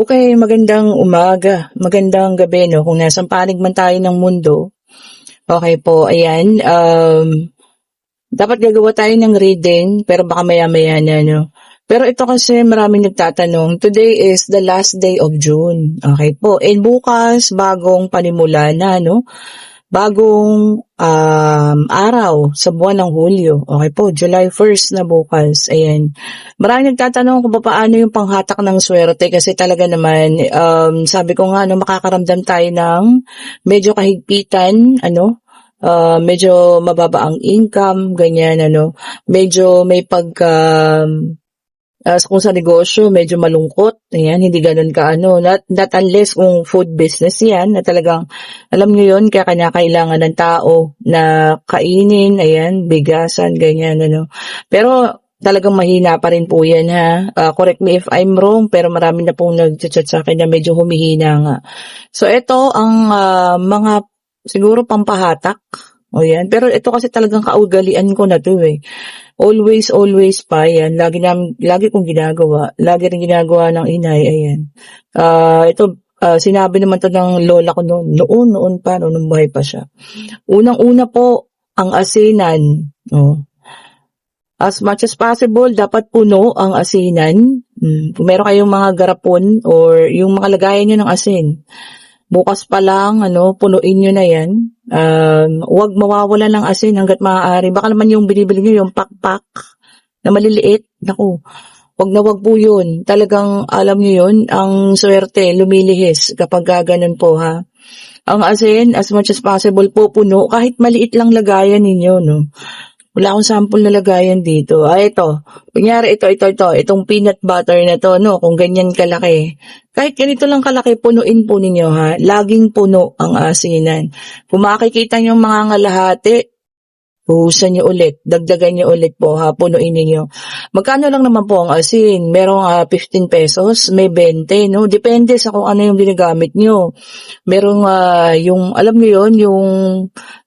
Okay, magandang umaga, magandang gabi 'no, kung nasang panig man tayo ng mundo. Okay po, ayan, dapat gagawa tayo ng reading pero baka maya-maya na 'no. Pero ito kasi maraming nagtatanong, today is the last day of June, okay po, and bukas bagong panimula na 'no, bagong, araw sa buwan ng Hulyo, okay po, July 1 na bukas, ayan. Maraming nagtatanong kung papaano yung panghatak ng swerte kasi talaga naman, sabi ko nga 'no, makakaramdam tayo ng medyo kahigpitan ano, medyo mababa ang income, ganyan ano, medyo may kung sa negosyo medyo malungkot, ayan, hindi gano'n ka-ano, not unless kung food business 'yan na talagang alam niyo 'yun, kaya kinakailangan ng tao na kainin, ayan, bigasan, ganyan ano. Pero talagang mahina pa rin po 'yan ha, correct me if I'm wrong, pero marami na pong nagcha-chat sa'kin na medyo humihina nga. So ito ang, mga siguro pampahatak, o 'yan, pero ito kasi talagang kaugalian ko na 'to, eh. Always, always pa yan. Lagi kong ginagawa. Lagi rin ginagawa ng inay, ayan. Ito, sinabi naman to ng lola ko noon pa, nung buhay pa siya. Unang-una po, ang asinan. Oh. As much as possible, dapat puno ang asinan. Kung meron kayong mga garapon or yung mga lagayan nyo ng asin, bukas pa lang, punuin nyo na yan. Huwag mawawala ng asin hanggat maaari. Baka naman yung binibili nyo, yung pakpak na maliliit. Naku, wag po yun. Talagang alam nyo yun, ang swerte, lumilihis kapag gaganon po ha. Ang asin, as much as possible po puno, kahit maliit lang lagayan ninyo, no. Wala akong sample na lagayan dito. Ito. Kunyari, itong peanut butter na to, no, kung ganyan kalaki. Kahit ganito lang kalaki, punuin po ninyo, ha. Laging puno ang asinan. Kung makikita nyo mga ngalahati, buhusan nyo ulit, dagdagan nyo ulit po ha, punuin ninyo. Magkano lang naman po ang asin? Merong 15 pesos, may 20, no? Depende sa kung ano yung ginagamit nyo. Merong yung, alam nyo yun, yung,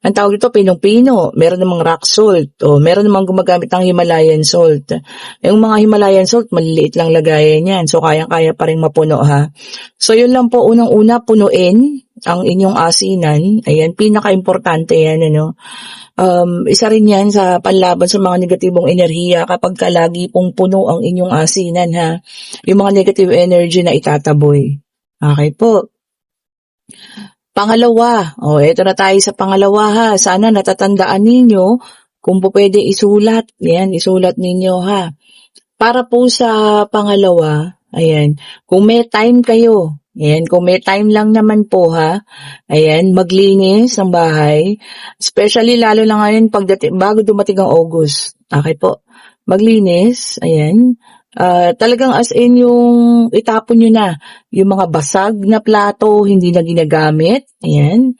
ang tawag ito, pinong-pino. Meron namang rock salt, o meron namang gumagamit ng Himalayan salt. Yung mga Himalayan salt, maliliit lang lagayan yan, so kayang-kaya pa rin mapuno ha. So yun lang po, unang-una, punuin ang inyong asinan. Ayan, pinaka-importante yan, ano. Isa rin yan sa panlaban sa mga negatibong enerhiya kapag lagi pong puno ang inyong asinan ha. Yung mga negative energy na itataboy. Okay po. Pangalawa, eto na tayo sa pangalawa ha. Sana natatandaan ninyo kung po pwede isulat. Yan, isulat ninyo ha. Para po sa pangalawa, ayan, kung may time kayo, ayan, kung may time lang naman po ha, ayan, maglinis ng bahay, especially lalo na ngayon bago dumating ang August, okay po, maglinis, ayan, talagang as in yung itapon nyo na, yung mga basag na plato, hindi na ginagamit, ayan,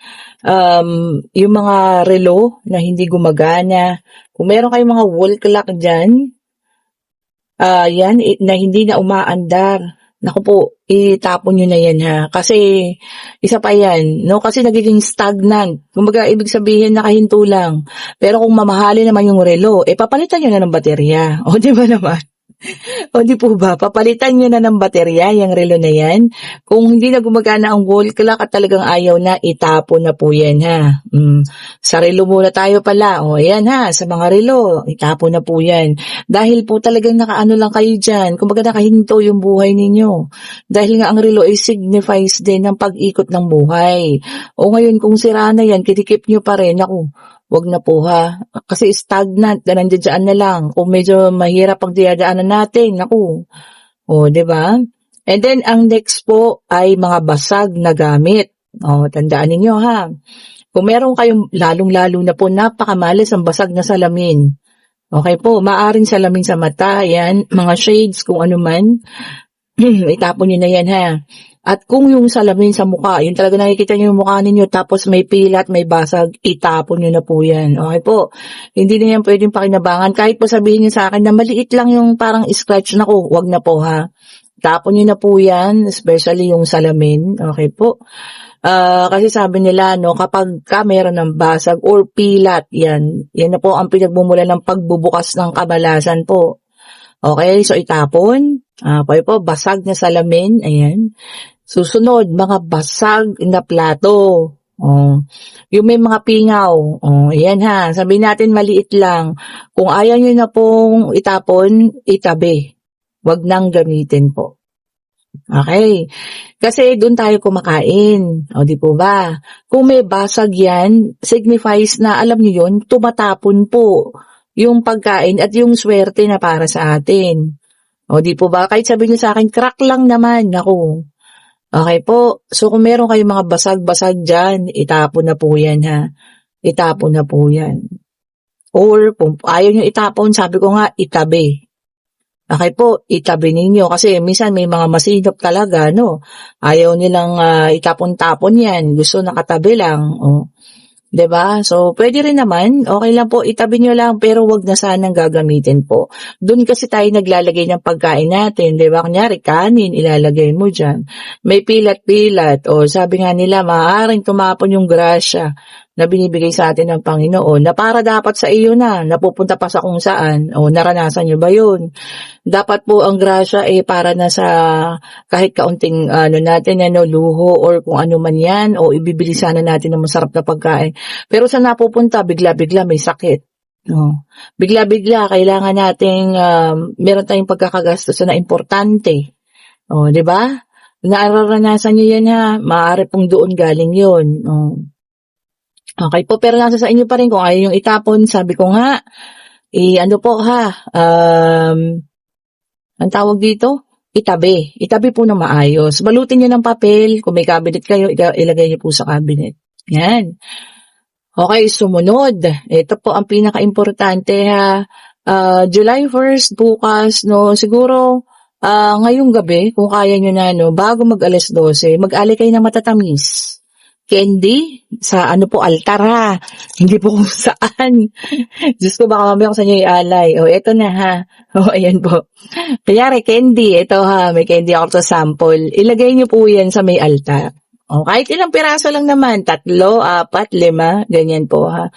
yung mga relo na hindi gumagana, kung meron kayong mga wall clock dyan, yan, na hindi na umaandar. Naku po, itapon nyo na yan ha. Kasi, isa pa yan, no? Kasi nagiging stagnant. Kumbaga, ibig sabihin nakahinto lang. Pero kung mamahalin naman yung relo, papalitan nyo na ng baterya. O, di ba naman? O di po ba, papalitan nyo na ng baterya yung relo na yan. Kung hindi na gumagana ang wall clock at talagang ayaw na, itapon na po yan ha. Sa relo muna tayo pala. O ayan ha, sa mga relo, itapon na po yan. Dahil po talagang nakaano lang kayo dyan. Kumbaga nakahinto yung buhay ninyo. Dahil nga ang relo ay signifies din ng pag-ikot ng buhay. O ngayon kung sira na yan, kitikip nyo pa rin. Ako, wag na po ha. Kasi stagnant na nandiyan na lang. Kung medyo mahirap pag diyadaanan natin, naku. O, diba? And then, ang next po ay mga basag na gamit. O, tandaan ninyo ha. Kung meron kayong lalong-lalo na po napakamalas ang basag na salamin. Okay po, maaring salamin sa mata, yan, mga shades, kung ano man. Itapon nyo na yan ha. At kung yung salamin sa mukha, yung talaga nakikita nyo yung mukha ninyo tapos may pila at may basag, itapon nyo na po yan. Okay po. Hindi na yan pwedeng pakinabangan. Kahit po sabihin nyo sa akin na maliit lang yung parang scratch na ko, wag na po ha. tapon niyo na po yan, especially yung salamin, okay po. Kasi sabi nila, no, kapag ka meron ng basag or pilat, yan na po ang pinagmumula ng pagbubukas ng kamalasan po. Okay, so itapon. Okay po, basag na salamin, ayan. Susunod, mga basag na plato. Oh, yung may mga pingaw. Oh, ayan ha. Sabihin natin maliit lang. Kung ayaw nyo na pong itapon, itabi. Wag nang gamitin po. Okay. Kasi doon tayo kumakain. O, di po ba? Kung may basag yan, signifies na, alam nyo yun, tumatapon po yung pagkain at yung swerte na para sa atin. O, di po ba? Kahit sabihin nyo sa akin, crack lang naman. Ako. Okay po. So, kung meron kayong mga basag-basag dyan, itapon na po yan, ha? Itapon na po yan. Or, kung ayaw nyo itapon, sabi ko nga, itabi. Okay po, itabi ninyo. Kasi minsan may mga masinop talaga, no? Ayaw nilang itapon-tapon yan. Gusto nakatabi lang. O. 'Di ba? So, pwede rin naman, okay lang po, itabi nyo lang, pero wag na sanang gagamitin po. Doon kasi tayo naglalagay ng pagkain natin, 'di ba? Kunyari, kanin, ilalagay mo dyan. May pilat-pilat, o sabi nga nila, maaaring tumapon yung grasya na binibigay sa atin ng Panginoon, na para dapat sa iyo na, napupunta pa sa kung saan, o naranasan nyo ba yun? Dapat po ang grasya para na sa kahit kaunting natin, luho or kung ano man yan, o ibibili sana natin ng masarap na pagkain. Pero sa napupunta, bigla-bigla may sakit. No. Bigla-bigla, kailangan nating meron tayong pagkakagastos na importante. O, di ba? Nararanasan nyo yan ha, maaari pong doon galing yun. O. Okay po, pero nasa sa inyo pa rin kung ayaw yung itapon, sabi ko nga, ano po ha, ang tawag dito, itabi. Itabi po ng maayos. Balutin nyo ng papel, kung may cabinet kayo, ilagay nyo po sa cabinet. Yan. Okay, sumunod. Ito po ang pinaka-importante ha. July 1st, bukas, no, siguro, ngayong gabi, kung kaya nyo na, no, bago mag-alas 12, mag-alay kayo ng matatamis. Candy, sa altar ha. Hindi po kung saan. Diyos ko, baka mamaya kung saan nyo ialay. O, eto na ha. O, ayan po. Kanyari, candy. Ito ha, may candy ako sa sample. Ilagay nyo po yan sa may altar. O, kahit ilang piraso lang naman. 3, 4, 5, ganyan po ha.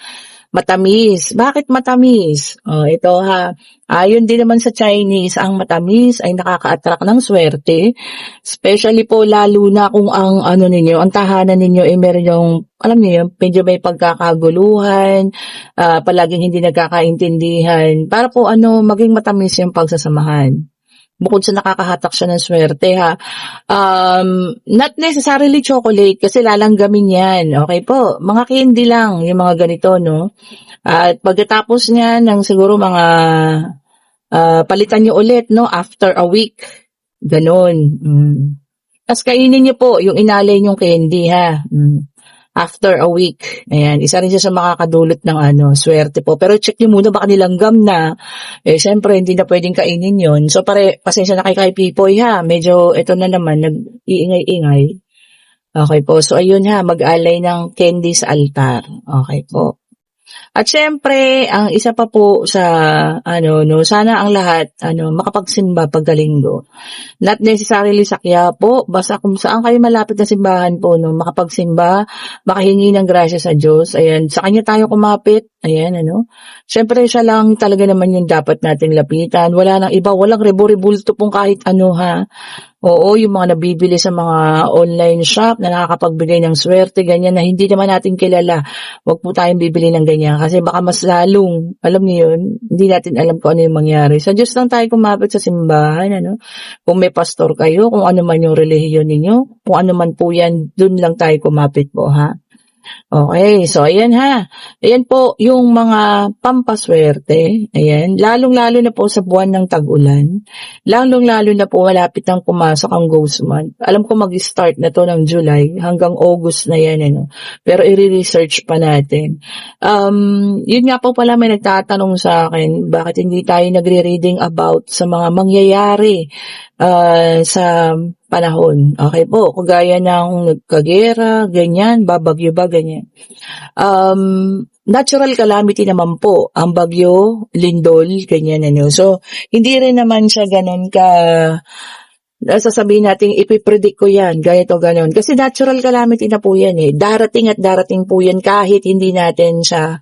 Matamis. Bakit matamis? O, ito ha. Ayon din naman sa Chinese, ang matamis ay nakaka-attract ng swerte. Especially po lalo na kung ang ang tahanan ninyo ay meron yung, alam niyo yun, medyo may pagkakaguluhan, palaging hindi nagkakaintindihan. Para po maging matamis yung pagsasamahan. Bukod sa nakakahatak siya ng swerte ha. Not necessarily chocolate kasi lalanggamin yan. Okay po, mga candy lang yung mga ganito, no? At pagkatapos niya ng siguro mga palitan nyo ulit, no? After a week. Ganon. Tapos kainin nyo po yung inalay nyong candy ha. After a week. Ayan, isa rin siya sa makakadulot ng swerte po. Pero check nyo muna, baka nilanggam na. Siyempre, hindi na pwedeng kainin yon. So, pasensya na kay Pipoy ha. Medyo, ito na naman, nag-iingay-ingay. Okay po. So, ayun ha, mag-alay ng candy sa altar. Okay po. At syempre, ang isa pa po sa sana ang lahat makapagsimba pagkalinggo. Not necessarily sa Quiapo, basta kung saan kayo malapit na simbahan po, makapagsimba, makahingi ng grasya sa Diyos. Ayan, sa kanya tayo kumapit. Ayan, syempre siya lang talaga naman yung dapat nating lapitan. Wala nang iba, walang rebo-rebulto pong kahit ha. Oo, yung mga nabibili sa mga online shop na nakakapagbigay ng swerte, ganyan na hindi naman natin kilala. Huwag po tayong bibili ng ganyan kasi baka mas lalong, alam niyo yun, hindi natin alam kung ano yung mangyari. Sa Diyos lang tayo kumapit sa simbahan, Kung may pastor kayo, kung ano man yung relihiyon ninyo, kung ano man po yan, dun lang tayo kumapit po, ha? Okay, so ayan ha. Ayan po yung mga pampaswerte. Ayan, lalong-lalo na po sa buwan ng tag-ulan. Lalong-lalo na po malapit nang pumasok ang ghost month. Alam ko mag-start na to ng July hanggang August na yan. Pero i-research pa natin. Yun nga po pala may nagtatanong sa akin, bakit hindi tayo nagre-reading about sa mga mangyayari sa panahon. Okay po, kagaya ng nagkagera, ganyan, babagyo ba, ganyan. Natural calamity naman po, ang bagyo, lindol, ganyan. So, hindi rin naman siya ganun sasabihin natin ipipredict ko yan, ganito, ganon. Kasi natural calamity na po yan eh. Darating at darating po yan kahit hindi natin siya,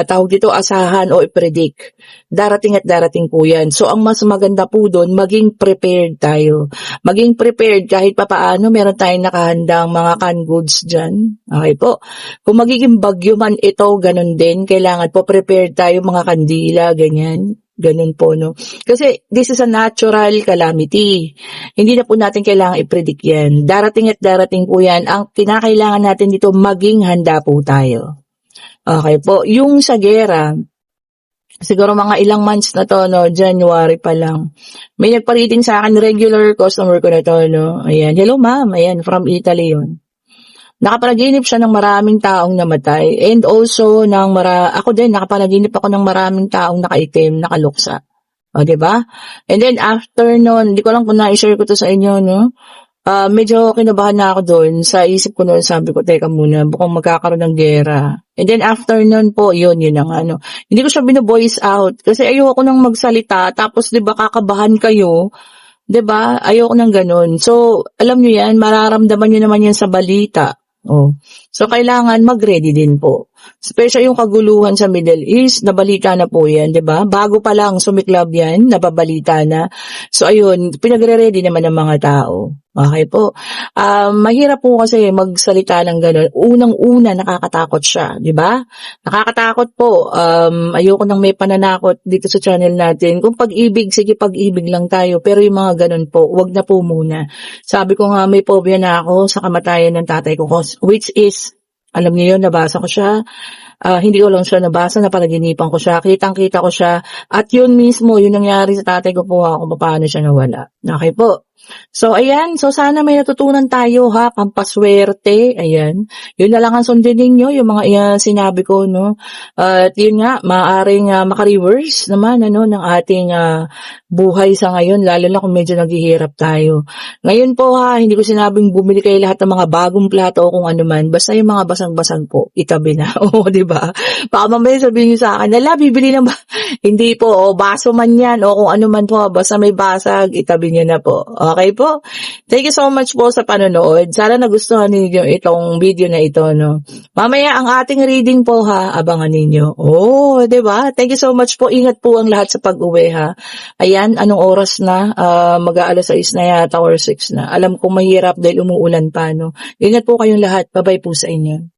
tawag dito, asahan o ipredict. Darating at darating po yan. So, ang mas maganda po doon, maging prepared tayo. Maging prepared kahit papaano, meron tayong nakahandang mga canned goods dyan. Okay po. Kung magiging bagyo man ito, ganon din. Kailangan po prepared tayo, mga kandila, ganyan. Ganun po, no? Kasi this is a natural calamity. Hindi na po natin kailangan i-predict yan. Darating at darating po yan. Ang kinakailangan natin dito, maging handa po tayo. Okay po. Yung sa gera, siguro mga ilang months na to, no? January pa lang. May nagpa-reading sa akin, regular customer ko na to, no? Ayan. Hello, ma'am. Ayan, from Italy yun. Nakapanaginip siya ng maraming taong namatay and also ako din nakapanaginip ako ng maraming taong nakaitim, nakaluksa. O, diba? And then after nun, hindi ko lang kung na-share ko to sa inyo, no? Medyo kinabahan na ako doon. Sa isip ko noon, sabi ko, teka muna, bukang magkakaroon ng gera. And then after nun po, yun ang ano. Hindi ko siya bino-voice out kasi ayoko nang magsalita. Tapos, diba, kakabahan kayo. 'Di ba? Ayoko nang gano'n. So, alam niyo 'yan, mararamdaman niyo naman 'yan sa balita. Oh. So, kailangan mag-ready din po. Especially yung kaguluhan sa Middle East, nabalita na po 'yan, 'di ba? Bago pa lang sumiklab 'yan, nababalita na. So, ayun, pinagre-ready naman ng mga tao. Okay po. Mahirap po kasi magsalita ng gano'n. Unang-una, nakakatakot siya, di ba? Nakakatakot po. Ayoko nang may pananakot dito sa channel natin. Kung pag-ibig, sige pag-ibig lang tayo. Pero yung mga gano'n po, wag na po muna. Sabi ko nga, may phobia na ako sa kamatayan ng tatay ko, which is, alam niyo yun, nabasa ko siya. Hindi ko lang siya nabasa, napanaginipan ko siya, kitang-kita ko siya. At yun mismo, yun nangyari sa tatay ko po kung paano siya nawala. Okay po. So, ayan. So, sana may natutunan tayo, ha? Pampaswerte. Ayan. Yun na lang ang sundin ninyo, yung mga sinabi ko, no? At yun nga, maaaring maka-reverse naman, ano, ng ating buhay sa ngayon, lalo na kung medyo naghihirap tayo. Ngayon po, ha, hindi ko sinabing bumili kayo lahat ng mga bagong plato o kung ano man. Basta yung mga basang-basang po, itabi na. Oo, di ba? Baka mamaya sabihin niyo sa akin, bibili na ba? Hindi po, o baso man yan, o kung ano man po, basta may basag, itabi niyo na po. Okay po? Thank you so much po sa panonood. Sana nagustuhan niyo itong video na ito, no? Mamaya ang ating reading po, ha, abangan ninyo. Oh, 'di ba? Thank you so much po. Ingat po ang lahat sa pag-uwi, ha. Ayan, anong oras na? Mag-aalas 6 na yata or 6 na. Alam kong mahirap dahil umuulan pa, no? Ingat po kayong lahat. Bye-bye po sa inyo.